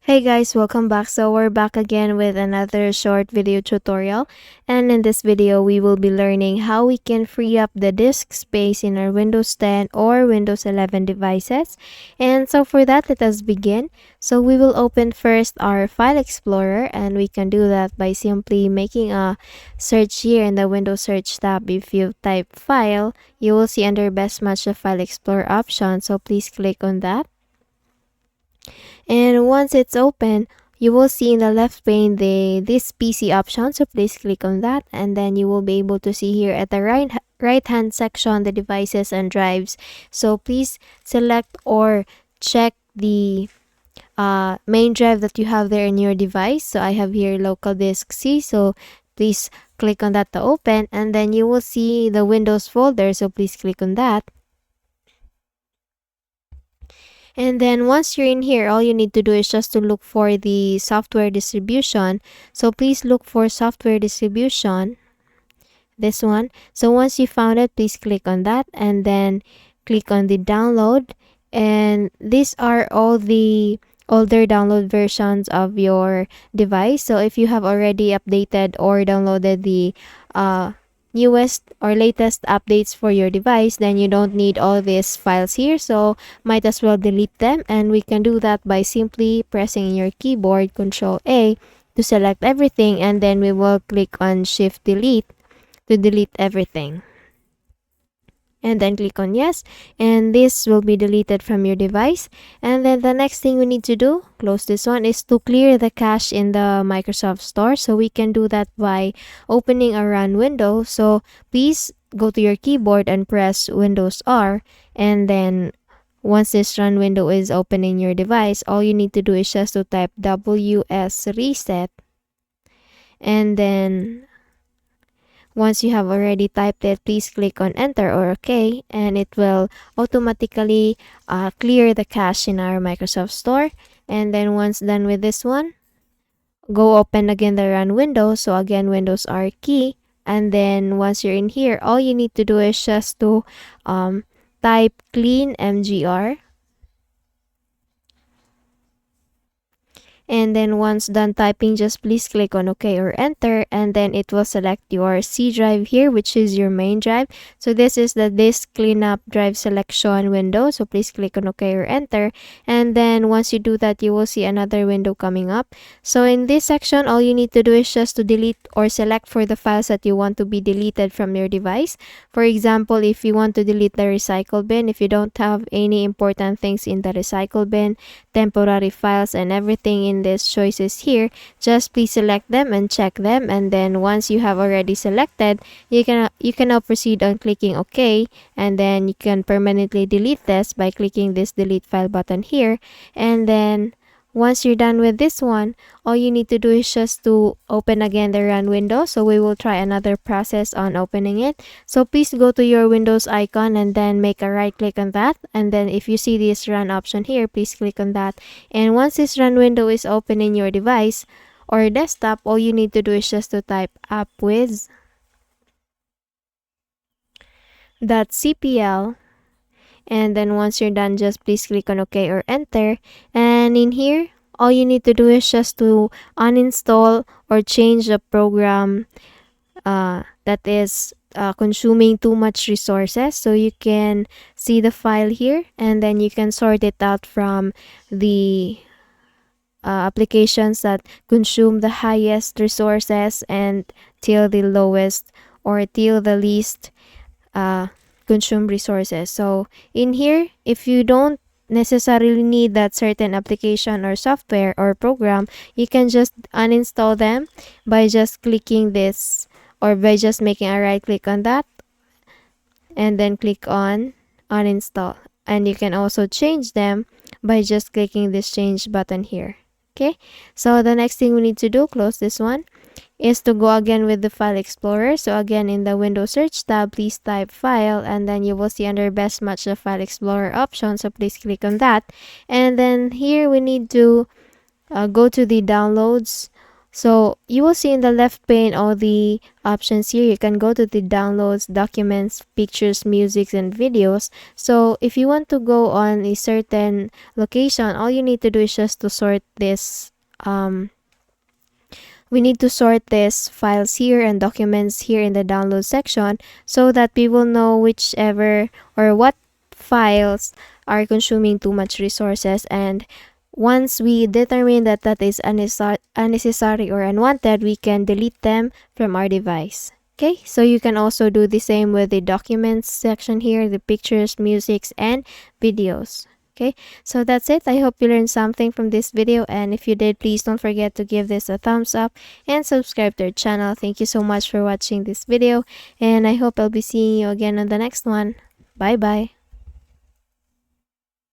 Hey guys, welcome back. So we're back again with another short video tutorial, and in this video we will be learning how we can free up the disk space in our Windows 10 or Windows 11 devices. And so for that, let us begin. So we will open first our File Explorer, and we can do that by simply making a search here in the Windows Search tab. If you type File, you will see under Best Match the File Explorer option, so please click on that. And once it's open, you will see in the left pane this PC option, so please click on that, and then you will be able to see here at the right hand section the devices and drives. So please select or check the main drive that you have there in your device. So I have here local disk C, so please click on that to open, and then you will see the Windows folder, so please click on that. And then once you're in here, all you need to do is just to look for the software distribution. So please look for software distribution, this one. So once you found it, please click on that and then click on the download. And these are all the older download versions of your device. So if you have already updated or downloaded the newest or latest updates for your device, then you don't need all these files here, so might as well delete them. And we can do that by simply pressing your keyboard Control A to select everything, and then we will click on Shift Delete to delete everything, and then click on yes, and this will be deleted from your device. And then the next thing we need to do, close this one, is to clear the cache in the Microsoft Store. So we can do that by opening a run window. So please go to your keyboard and press Windows R, and then once this run window is open in your device, all you need to do is just to type WS reset, and then once you have already typed it, please click on enter or OK, and it will automatically clear the cache in our Microsoft Store. And then once done with this one, go open again the run window. So again, Windows R key, and then once you're in here, all you need to do is just to type clean mgr. And then once done typing, just please click on OK or enter, and then it will select your C drive here, which is your main drive. So this is the disk cleanup drive selection window, so please click on OK or enter. And then once you do that, you will see another window coming up. So in this section, all you need to do is just to delete or select for the files that you want to be deleted from your device. For example, if you want to delete the recycle bin, if you don't have any important things in the recycle bin, temporary files and everything in these choices here, just please select them and check them. And then once you have already selected, you can now proceed on clicking OK, and then you can permanently delete this by clicking this delete file button here. And then once you're done with this one, all you need to do is just to open again the run window. So we will try another process on opening it. So please go to your Windows icon and then make a right click on that. And then if you see this run option here, please click on that. And once this run window is open in your device or desktop, all you need to do is just to type appwiz.cpl. And then once you're done, just please click on OK or enter. And in here, all you need to do is just to uninstall or change the program that is consuming too much resources. So you can see the file here, and then you can sort it out from the applications that consume the highest resources and till the lowest or till the least consume resources. So in here, if you don't necessarily need that certain application or software or program, you can just uninstall them by just clicking this, or by just making a right click on that and then click on uninstall. And you can also change them by just clicking this change button here. Okay, so the next thing we need to do, close this one, is to go again with the File Explorer. So again, in the Windows Search tab, please type File, and then you will see under Best Match the File Explorer option, so please click on that. And then here we need to go to the Downloads So you will see in the left pane all the options here. You can go to the downloads, documents, pictures, music, and videos. So if you want to go on a certain location, all you need to do is just to sort this. We need to sort these files here and documents here in the download section so that we will know whichever or what files are consuming too much resources, and once we determine that that is unnecessary or unwanted, we can delete them from our device. Okay, so you can also do the same with the documents section here, the pictures, musics, and videos. Okay, so that's it. I hope you learned something from this video, and if you did, please don't forget to give this a thumbs up and subscribe to our channel. Thank you so much for watching this video, and I hope I'll be seeing you again on the next one. Bye bye.